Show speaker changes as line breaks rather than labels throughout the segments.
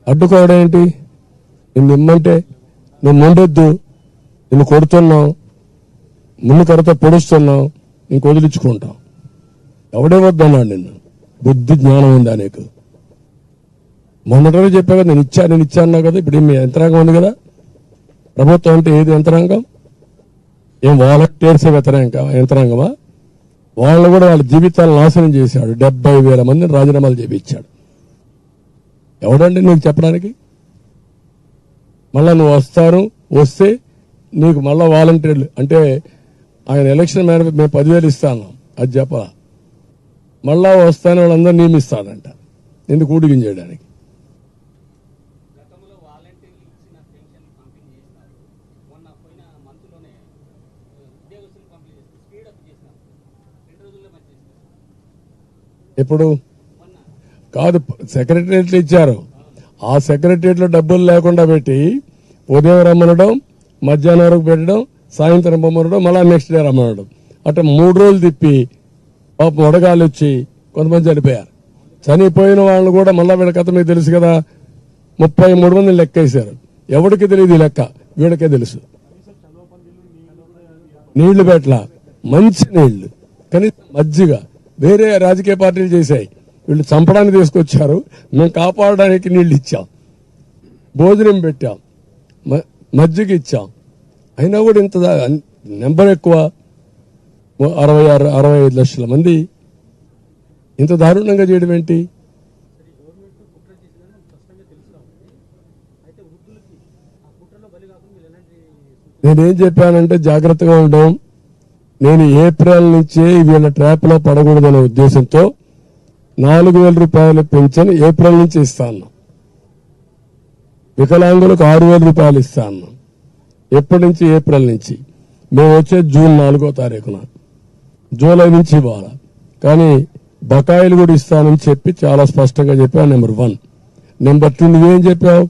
అడ్డుకోవడం ఏంటి? నిన్ను ఇమ్మంటే నువ్వు ముండొద్దు, నిన్ను కొడుతున్నావు, మున్ను కడత పొడుస్తున్నావు, ఇంక వదిలించుకుంటావు. ఎవడే వద్దన్నాడు నిన్ను? బుద్ధి జ్ఞానం ఉందా నీకు? మొన్నటనే చెప్పా కదా, నేను ఇచ్చా అన్నావు కదా. ఇప్పుడు మీ యంత్రాంగం ఉంది కదా, ప్రభుత్వం అంటే ఏది యంత్రాంగం? ఏం వాలంటీర్స్ యంత్రాంగమా? వాళ్ళు కూడా వాళ్ళ జీవితాలను నాశనం చేశాడు. 70,000 మందిని రాజీనామాలు చేయించాడు. ఎవడండి నీకు చెప్పడానికి? మళ్ళా నువ్వు వస్తే నీకు మళ్ళా వాలంటీర్లు అంటే ఆయన ఎలక్షన్ మేము 10,000 ఇస్తాను అది చెప్పాలా? మళ్ళా వస్తాను వాళ్ళందరూ నియమిస్తాడంట. ఎందుకు ఊడిగించేయడానికి? ఇప్పుడు కాదు, సెక్రటరియట్లు ఇచ్చారు. ఆ సెక్రటరియట్లో డబ్బులు లేకుండా పెట్టి ఉదయం రమ్మనడం, మధ్యాహ్నం వరకు పెట్టడం, సాయంత్రం రమ్మనడం, మళ్ళా నెక్స్ట్ డే రమ్మనడం. అట్లా 3 రోజులు తిప్పి పాపం వడగాలు వచ్చి కొంతమంది చనిపోయారు. చనిపోయిన వాళ్ళని కూడా మళ్ళా వీళ్ళ కథ మీకు తెలుసు కదా, 33 మందిని లెక్కేశారు. ఎవరికి తెలియదు ఈ లెక్క, వీళ్ళకే తెలుసు. నీళ్లు పెట్టల, మంచి నీళ్లు, కనీసం మజ్జిగ వేరే రాజకీయ పార్టీలు చేశాయి. వీళ్ళు చంపడానికి తీసుకొచ్చారు, మేము కాపాడడానికి నీళ్లు ఇచ్చాం, భోజనం పెట్టాం, మజ్జిగ ఇచ్చాం. అయినా కూడా ఇంత నెంబర్ ఎక్కువ, 65 లక్షల మంది ఇంత దారుణంగా చేయడం ఏంటి? నేనేం చెప్పానంటే జాగ్రత్తగా ఉండడం. నేను ఏప్రిల్ నుంచే వీళ్ళ ట్రాప్ లో పడకూడదనే ఉద్దేశంతో 4,000 రూపాయలు పెన్షన్ ఏప్రిల్ నుంచి ఇస్తాను. వికలాంగులకు 6,000 రూపాయలు ఇస్తాను. ఎప్పటి నుంచి? ఏప్రిల్ నుంచి. మేము వచ్చే జూన్ 4వ తారీఖున, జూలై నుంచి ఇవ్వాలి. కానీ బకాయిలు కూడా ఇస్తానని చెప్పి చాలా స్పష్టంగా చెప్పావు. నెంబర్ 1. నెంబర్ 2 నువ్వేం చెప్పావు?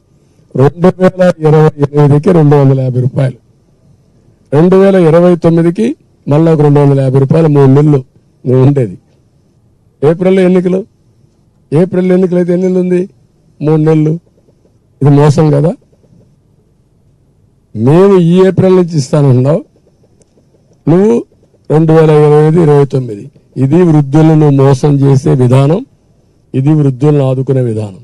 2028కి 250 రూపాయలు, 2029కి మళ్ళా 250 రూపాయలు. 3 నెలలు నువ్వు ఉండేది. ఏప్రిల్లో ఎన్నికలు, ఏప్రిల్ ఎన్నికలు అయితే ఎన్ని నెలలు ఉంది? 3 నెలలు. ఇది మోసం కదా. మేము ఈ ఏప్రిల్ నుంచి ఇస్తానన్నావు, నువ్వు 2028-29. ఇది వృద్ధులను మోసం చేసే విధానం, ఇది వృద్ధులను ఆదుకునే విధానం.